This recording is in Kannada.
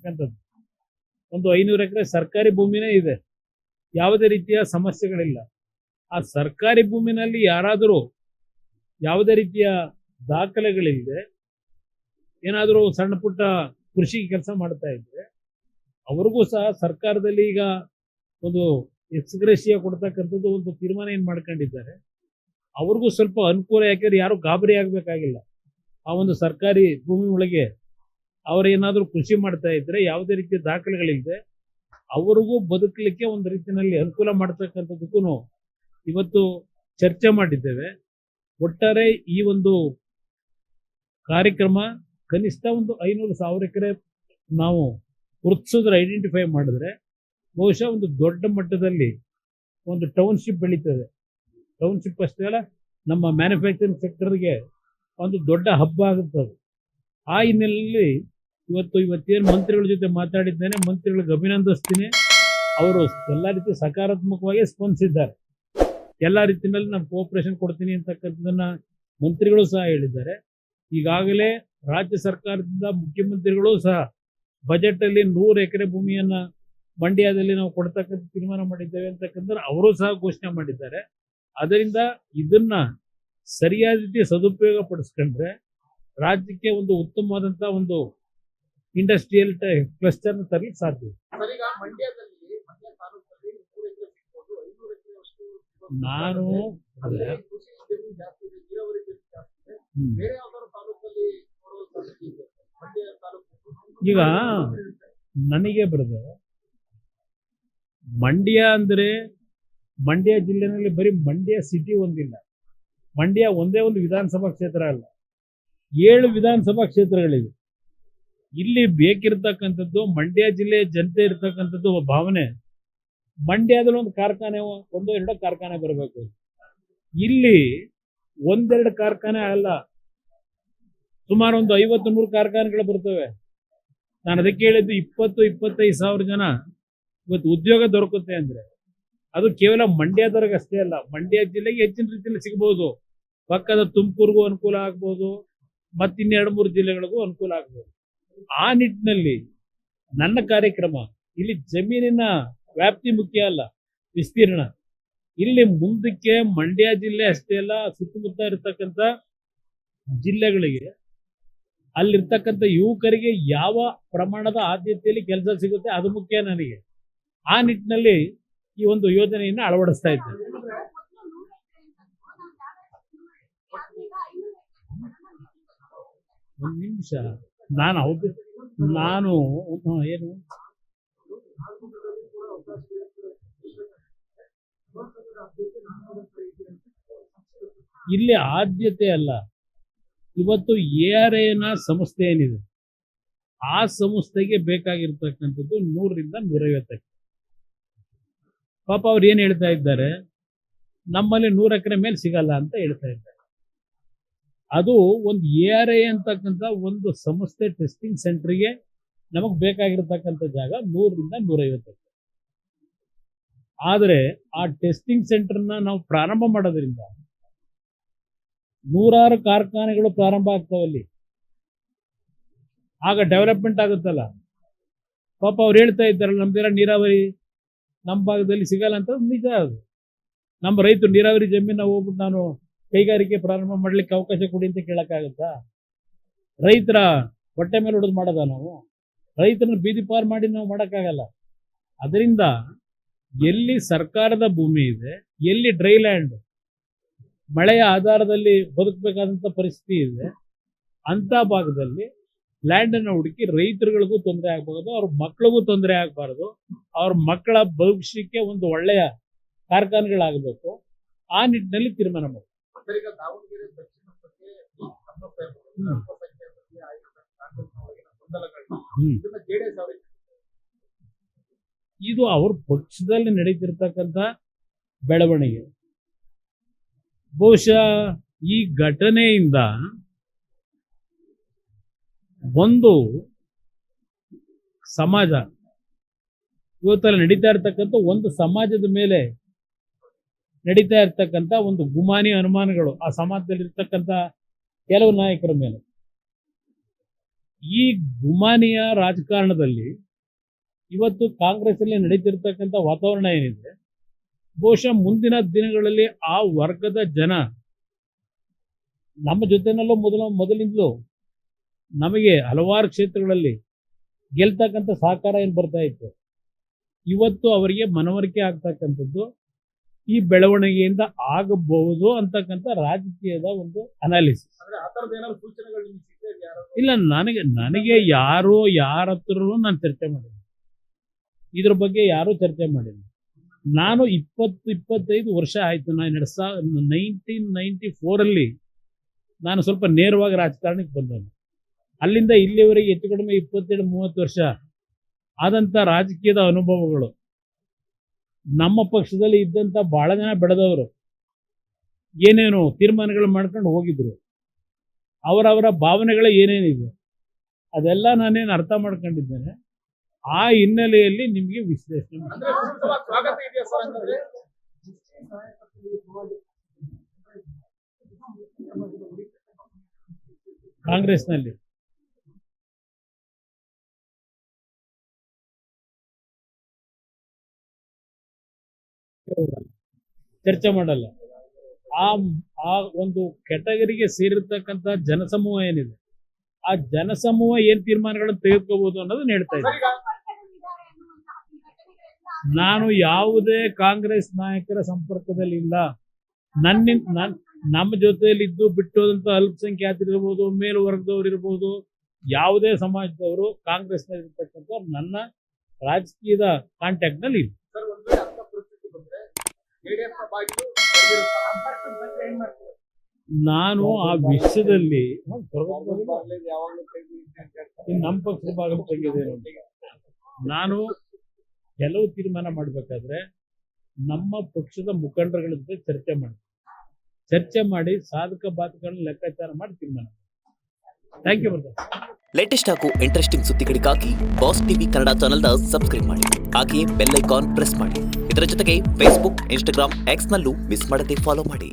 ಇರ್ತಕ್ಕಂಥದ್ದು. ಒಂದು 500 ಎಕರೆ ಸರ್ಕಾರಿ ಭೂಮಿನೇ ಇದೆ, ಯಾವುದೇ ರೀತಿಯ ಸಮಸ್ಯೆಗಳಿಲ್ಲ. ಆ ಸರ್ಕಾರಿ ಭೂಮಿನಲ್ಲಿ ಯಾರಾದರೂ ಯಾವುದೇ ರೀತಿಯ ದಾಖಲೆಗಳಿಲ್ಲದೆ ಏನಾದರೂ ಸಣ್ಣ ಪುಟ್ಟ ಕೃಷಿ ಕೆಲಸ ಮಾಡ್ತಾ ಇದ್ರೆ ಅವ್ರಿಗೂ ಸಹ ಸರ್ಕಾರದಲ್ಲಿ ಈಗ ಒಂದು ಎಕ್ಸ್ಗ್ರೇಷಿಯಾ ಕೊಡ್ತಕ್ಕಂಥದ್ದು ಒಂದು ತೀರ್ಮಾನ ಏನ್ ಮಾಡ್ಕೊಂಡಿದ್ದಾರೆ. ಅವ್ರಿಗೂ ಸ್ವಲ್ಪ ಅನುಕೂಲ, ಯಾಕೆಂದ್ರೆ ಯಾರು ಗಾಬರಿ ಆಗ್ಬೇಕಾಗಿಲ್ಲ. ಆ ಒಂದು ಸರ್ಕಾರಿ ಭೂಮಿ ಒಳಗೆ ಅವರೇನಾದ್ರೂ ಕೃಷಿ ಮಾಡ್ತಾ ಇದ್ರೆ ಯಾವುದೇ ರೀತಿಯ ದಾಖಲೆಗಳಿಲ್ಲದೆ ಅವ್ರಿಗೂ ಬದುಕಲಿಕ್ಕೆ ಒಂದು ರೀತಿಯಲ್ಲಿ ಅನುಕೂಲ ಮಾಡ್ತಕ್ಕಂಥದ್ದಕ್ಕೂ ಇವತ್ತು ಚರ್ಚೆ ಮಾಡಿದ್ದೇವೆ. ಒಟ್ಟಾರೆ ಈ ಒಂದು ಕಾರ್ಯಕ್ರಮ ಕನಿಷ್ಠ ಒಂದು 500,000 ಎಕರೆ ನಾವು ಗುರುತಿಸಿದ್ರೆ, ಐಡೆಂಟಿಫೈ ಮಾಡಿದ್ರೆ ಬಹುಶಃ ಒಂದು ದೊಡ್ಡ ಮಟ್ಟದಲ್ಲಿ ಒಂದು ಟೌನ್ಶಿಪ್ ಬೆಳೀತದೆ. ಟೌನ್ಶಿಪ್ ಅಷ್ಟೇ ಅಲ್ಲ, ನಮ್ಮ ಮ್ಯಾನುಫ್ಯಾಕ್ಚರಿಂಗ್ ಸೆಕ್ಟರ್ಗೆ ಒಂದು ದೊಡ್ಡ ಹಬ್ಬ ಆಗುತ್ತದೆ. ಆ ಹಿನ್ನೆಲೆಯಲ್ಲಿ ಇವತ್ತೇನು ಮಂತ್ರಿಗಳ ಜೊತೆ ಮಾತಾಡಿದ್ದೇನೆ, ಮಂತ್ರಿಗಳಿಗೆ ಅಭಿನಂದಿಸ್ತೀನಿ. ಅವರು ಎಲ್ಲ ರೀತಿ ಸಕಾರಾತ್ಮಕವಾಗಿ ಸ್ಪಂದಿಸಿದ್ದಾರೆ. ಎಲ್ಲ ರೀತಿಯಲ್ಲಿ ನಾನು ಕೋಆಪರೇಷನ್ ಕೊಡ್ತೀನಿ ಅಂತಕ್ಕಂಥದ್ದನ್ನ ಮಂತ್ರಿಗಳು ಸಹ ಹೇಳಿದ್ದಾರೆ. ಈಗಾಗಲೇ ರಾಜ್ಯ ಸರ್ಕಾರದಿಂದ ಮುಖ್ಯಮಂತ್ರಿಗಳು ಸಹ ಬಜೆಟ್ ಅಲ್ಲಿ 100 ಎಕರೆ ಭೂಮಿಯನ್ನ ಮಂಡ್ಯದಲ್ಲಿ ನಾವು ಕೊಡ್ತಕ್ಕಂಥ ತೀರ್ಮಾನ ಮಾಡಿದ್ದೇವೆ ಅಂತಕ್ಕಂಥ ಅವರು ಸಹ ಘೋಷಣೆ ಮಾಡಿದ್ದಾರೆ. ಅದರಿಂದ ಇದನ್ನ ಸರಿಯಾದ ರೀತಿ ಸದುಪಯೋಗ ಪಡಿಸ್ಕೊಂಡ್ರೆ ರಾಜ್ಯಕ್ಕೆ ಒಂದು ಉತ್ತಮವಾದಂತ ಒಂದು ಇಂಡಸ್ಟ್ರಿಯಲ್ ಕ್ಲಸ್ಟರ್ ತರಲಿಕ್ಕೆ ಸಾಧ್ಯ. ನಾನು ಈಗ ನನಗೆ ಬರೋದು ಮಂಡ್ಯ ಅಂದ್ರೆ, ಮಂಡ್ಯ ಜಿಲ್ಲೆನಲ್ಲಿ ಬರೀ ಮಂಡ್ಯ ಸಿಟಿ ಒಂದಿಲ್ಲ, ಮಂಡ್ಯ ಒಂದೇ ಒಂದು ವಿಧಾನಸಭಾ ಕ್ಷೇತ್ರ ಅಲ್ಲ, 7 ವಿಧಾನಸಭಾ ಕ್ಷೇತ್ರಗಳಿವೆ. ಇಲ್ಲಿ ಬೇಕಿರ್ತಕ್ಕಂಥದ್ದು ಮಂಡ್ಯ ಜಿಲ್ಲೆಯ ಜನತೆ ಇರ್ತಕ್ಕಂಥದ್ದು ಭಾವನೆ, ಮಂಡ್ಯದಲ್ಲಿ ಒಂದು ಕಾರ್ಖಾನೆ, 1-2 ಕಾರ್ಖಾನೆ ಬರಬೇಕು. ಇಲ್ಲಿ 1-2 ಕಾರ್ಖಾನೆ ಅಲ್ಲ, ಸುಮಾರು ಒಂದು 50-100 ಕಾರ್ಖಾನೆಗಳು ಬರ್ತವೆ. ನಾನು ಅದಕ್ಕೆ ಹೇಳಿದ್ದು 20-25 ಸಾವಿರ ಜನ ಇವತ್ತು ಉದ್ಯೋಗ ದೊರಕುತ್ತೆ ಅಂದ್ರೆ ಅದು ಕೇವಲ ಮಂಡ್ಯದವರೆಗೆ ಅಷ್ಟೇ ಅಲ್ಲ, ಮಂಡ್ಯ ಜಿಲ್ಲೆಗೆ ಹೆಚ್ಚಿನ ರೀತಿಯಲ್ಲಿ ಸಿಗಬಹುದು. ಪಕ್ಕದ ತುಮಕೂರಿಗೂ ಅನುಕೂಲ ಆಗ್ಬೋದು, ಮತ್ತಿನ್ನ 2-3 ಜಿಲ್ಲೆಗಳಿಗೂ ಅನುಕೂಲ ಆಗ್ಬೋದು. ಆ ನಿಟ್ಟಿನಲ್ಲಿ ನನ್ನ ಕಾರ್ಯಕ್ರಮ ಇಲ್ಲಿ ಜಮೀನಿನ ವ್ಯಾಪ್ತಿ ಮುಖ್ಯ ಅಲ್ಲ, ವಿಸ್ತೀರ್ಣ. ಇಲ್ಲಿ ಮುಂದಕ್ಕೆ ಮಂಡ್ಯ ಜಿಲ್ಲೆ ಅಷ್ಟೇ ಅಲ್ಲ, ಸುತ್ತಮುತ್ತ ಇರತಕ್ಕಂಥ ಜಿಲ್ಲೆಗಳಿಗೆ ಅಲ್ಲಿರ್ತಕ್ಕಂಥ ಯುವಕರಿಗೆ ಯಾವ ಪ್ರಮಾಣದ ಆದ್ಯತೆಯಲ್ಲಿ ಕೆಲಸ ಸಿಗುತ್ತೆ ಅದು ಮುಖ್ಯ ನನಗೆ. ಆ ನಿಟ್ಟಿನಲ್ಲಿ ಈ ಒಂದು ಯೋಜನೆಯನ್ನು ಅಳವಡಿಸ್ತಾ ಇದ್ದೇನೆ. ಒಂದು ನಿಮಿಷ, ನಾನು ಏನು ಇಲ್ಲಿ ಆದ್ಯತೆ ಅಲ್ಲ, ಇವತ್ತು ARAನ ಸಂಸ್ಥೆ ಏನಿದೆ ಆ ಸಂಸ್ಥೆಗೆ ಬೇಕಾಗಿರ್ತಕ್ಕಂಥದ್ದು 100ರಿಂದ 150 ಪಾಪ ಅವ್ರು ಏನ್ ಹೇಳ್ತಾ ಇದ್ದಾರೆ, ನಮ್ಮಲ್ಲಿ 100 ಎಕರೆ ಮೇಲೆ ಸಿಗಲ್ಲ ಅಂತ ಹೇಳ್ತಾ ಇದ್ದಾರೆ. ಅದು ಒಂದು ARA ಅಂತಕ್ಕಂಥ ಒಂದು ಸಂಸ್ಥೆ ಟೆಸ್ಟಿಂಗ್ ಸೆಂಟರ್ಗೆ ನಮಗ್ ಬೇಕಾಗಿರ್ತಕ್ಕಂಥ ಜಾಗ 100ರಿಂದ 150. ಆದರೆ ಆ ಟೆಸ್ಟಿಂಗ್ ಸೆಂಟರ್ನ ನಾವು ಪ್ರಾರಂಭ ಮಾಡೋದ್ರಿಂದ 100 ಕಾರ್ಖಾನೆಗಳು ಪ್ರಾರಂಭ ಆಗ್ತಾವಲ್ಲಿ, ಆಗ ಡೆವಲಪ್ಮೆಂಟ್ ಆಗುತ್ತಲ್ಲ. ಪಾಪ ಅವ್ರು ಹೇಳ್ತಾ ಇದ್ದಾರಲ್ಲ, ನಮ್ದೆಲ್ಲ ನೀರಾವರಿ ನಮ್ಮ ಭಾಗದಲ್ಲಿ ಸಿಗಲ್ಲ ಅಂತ. ನಿಜ ಅದು. ನಮ್ಮ ರೈತರು ನೀರಾವರಿ ಜಮೀನ ಹೋಗ್ಬಿಟ್ಟು ನಾನು ಕೈಗಾರಿಕೆ ಪ್ರಾರಂಭ ಮಾಡ್ಲಿಕ್ಕೆ ಅವಕಾಶ ಕೊಡಿ ಅಂತ ಕೇಳಕ್ಕಾಗತ್ತಾ? ರೈತರ ಹೊಟ್ಟೆ ಮೇಲೆ ಹೊಡೆದು ಮಾಡೋದ ನಾವು? ರೈತರನ್ನ ಬೀದಿ ಪಾರ್ ಮಾಡಿ ನಾವು ಮಾಡೋಕ್ಕಾಗಲ್ಲ. ಅದರಿಂದ ಎಲ್ಲಿ ಸರ್ಕಾರದ ಭೂಮಿ ಇದೆ, ಎಲ್ಲಿ ಡ್ರೈ ಲ್ಯಾಂಡ್ ಮಳೆಯ ಆಧಾರದಲ್ಲಿ ಬದುಕಬೇಕಾದಂತ ಪರಿಸ್ಥಿತಿ ಇದೆ, ಅಂತ ಭಾಗದಲ್ಲಿ ಲ್ಯಾಂಡ್ ಅನ್ನು ಹುಡುಕಿ ರೈತರುಗಳಿಗೂ ತೊಂದರೆ ಆಗಬಾರದು, ಅವ್ರ ಮಕ್ಕಳಿಗೂ ತೊಂದರೆ ಆಗಬಾರದು, ಅವ್ರ ಮಕ್ಕಳ ಭವಿಷ್ಯಕ್ಕೆ ಒಂದು ಒಳ್ಳೆಯ ಕಾರ್ಖಾನೆಗಳಾಗಬೇಕು. ಆ ನಿಟ್ಟಿನಲ್ಲಿ ತೀರ್ಮಾನ ಮಾಡಿ. ಇದು ಅವ್ರ ಪಕ್ಷದಲ್ಲಿ ನಡೀತಿರ್ತಕ್ಕಂಥ ಬೆಳವಣಿಗೆ. ಬಹುಶಃ ಈ ಘಟನೆಯಿಂದ ಒಂದು ಸಮಾಜ, ಇವತ್ತಲ್ಲಿ ನಡೀತಾ ಇರ್ತಕ್ಕಂಥ ಒಂದು ಸಮಾಜದ ಮೇಲೆ ನಡೀತಾ ಇರ್ತಕ್ಕಂಥ ಒಂದು ಗುಮಾನಿ ಅನುಮಾನಗಳು ಆ ಸಮಾಜದಲ್ಲಿ ಇರ್ತಕ್ಕಂಥ ಕೆಲವು ನಾಯಕರ ಮೇಲೆ ಈ ಗುಮಾನಿಯ ರಾಜಕಾರಣದಲ್ಲಿ ಇವತ್ತು ಕಾಂಗ್ರೆಸ್ ಅಲ್ಲಿ ನಡೀತಿರ್ತಕ್ಕಂಥ ವಾತಾವರಣ ಏನಿದೆ, ಬಹುಶಃ ಮುಂದಿನ ದಿನಗಳಲ್ಲಿ ಆ ವರ್ಗದ ಜನ ನಮ್ಮ ಜೊತೆನಲ್ಲೂ ಮೊದಲಿಂದಲೂ ನಮಗೆ ಹಲವಾರು ಕ್ಷೇತ್ರಗಳಲ್ಲಿ ಗೆಲ್ತಕ್ಕಂಥ ಸಹಕಾರ ಏನು ಬರ್ತಾ ಇತ್ತು, ಇವತ್ತು ಅವರಿಗೆ ಮನವರಿಕೆ ಆಗ್ತಕ್ಕಂಥದ್ದು ಈ ಬೆಳವಣಿಗೆಯಿಂದ ಆಗಬಹುದು ಅಂತಕ್ಕಂಥ ರಾಜಕೀಯದ ಒಂದು ಅನಾಲಿಸಿಸ್. ಇಲ್ಲ, ನನಗೆ ಯಾರ ಹತ್ರನೂ ನಾನು ಚರ್ಚೆ ಮಾಡಿಲ್ಲ, ಇದ್ರ ಬಗ್ಗೆ ಯಾರೂ ಚರ್ಚೆ ಮಾಡಿಲ್ಲ. ನಾನು 25 ವರ್ಷ ಆಯ್ತು. ನಾನು 1994 ನಾನು ಸ್ವಲ್ಪ ನೇರವಾಗಿ ರಾಜಕಾರಣಕ್ಕೆ ಬಂದನು. ಅಲ್ಲಿಂದ ಇಲ್ಲಿವರೆಗೆ ಹೆಚ್ಚು ಕಡಿಮೆ 27-30 ವರ್ಷ ಆದಂಥ ರಾಜಕೀಯದ ಅನುಭವಗಳು. ನಮ್ಮ ಪಕ್ಷದಲ್ಲಿ ಇದ್ದಂಥ ಬಹಳ ಜನ ಬೆಳೆದವರು ಏನೇನು ತೀರ್ಮಾನಗಳು ಮಾಡ್ಕೊಂಡು ಹೋಗಿದ್ರು, ಅವರವರ ಭಾವನೆಗಳು ಏನೇನಿದೆ ಅದೆಲ್ಲ ನಾನೇನು ಅರ್ಥ ಮಾಡ್ಕೊಂಡಿದ್ದೇನೆ. ಆ ಹಿನ್ನೆಲೆಯಲ್ಲಿ ನಿಮಗೆ ವಿಶ್ಲೇಷಣೆ ಕಾಂಗ್ರೆಸ್ನಲ್ಲಿ ಚರ್ಚೆ ಮಾಡಲ್ಲ. ಆ ಒಂದು ಕೆಟಗರಿಗೆ ಸೇರಿರ್ತಕ್ಕಂಥ ಜನಸಮೂಹ ಏನಿದೆ, ಆ ಜನಸಮೂಹ ಏನ್ ತೀರ್ಮಾನಗಳನ್ನು ತೆಗೆದುಕೋಬಹುದು ಅನ್ನೋದನ್ನ ಹೇಳ್ತಾ ಇದ್ದೀನಿ. ನಾನು ಯಾವುದೇ ಕಾಂಗ್ರೆಸ್ ನಾಯಕರ ಸಂಪರ್ಕದಲ್ಲಿ ಇಲ್ಲ. ನಮ್ಮ ಜೊತೆಯಲ್ಲಿ ಇದ್ದು ಬಿಟ್ಟೋದಂತ ಅಲ್ಪಸಂಖ್ಯಾತರಿರ್ಬೋದು, ಮೇಲ್ವರ್ಗದವ್ರು ಇರ್ಬೋದು, ಯಾವುದೇ ಸಮಾಜದವರು ಕಾಂಗ್ರೆಸ್ನಲ್ಲಿ ಇರ್ತಕ್ಕಂಥ ನನ್ನ ರಾಜಕೀಯದ ಕಾಂಟ್ಯಾಕ್ಟ್ ನಲ್ಲಿ ಇಲ್ಲ. ನಾನು ಆ ವಿಷಯದಲ್ಲಿ ನಮ್ಮ ಪಕ್ಷದ ಭಾಗದಲ್ಲಿ ತೆಗೆದಿದೆ. ನಾನು ಕೆಲವು ತೀರ್ಮಾನ ಮಾಡಬೇಕಾದ್ರೆ ನಮ್ಮ ಪಕ್ಷದ ಮುಖಂಡರುಗಳ ಜೊತೆ ಚರ್ಚೆ ಮಾಡಿ ಸಾಧಕ ಬಾಧಕಗಳನ್ನ ಲೆಕ್ಕಾಚಾರ ಮಾಡಿ ತೀರ್ಮಾನ. Thank you. ಲೇಟೆಸ್ಟ್ ಹಾಗೂ ಇಂಟ್ರೆಸ್ಟಿಂಗ್ ಸುದ್ದಿಗಳಿಗಾಗಿ ಬಾಸ್ ಟಿವಿ ಕನ್ನಡ ಚಾನೆಲ್ನ ಸಬ್ಸ್ಕ್ರೈಬ್ ಮಾಡಿ, ಹಾಗೆಯೇ ಬೆಲ್ ಐಕಾನ್ ಪ್ರೆಸ್ ಮಾಡಿ. ಇದರ ಜೊತೆಗೆ ಫೇಸ್ಬುಕ್, ಇನ್ಸ್ಟಾಗ್ರಾಮ್, ಎಕ್ಸ್ ನಲ್ಲೂ ಮಿಸ್ ಮಾಡದೆ ಫಾಲೋ ಮಾಡಿ.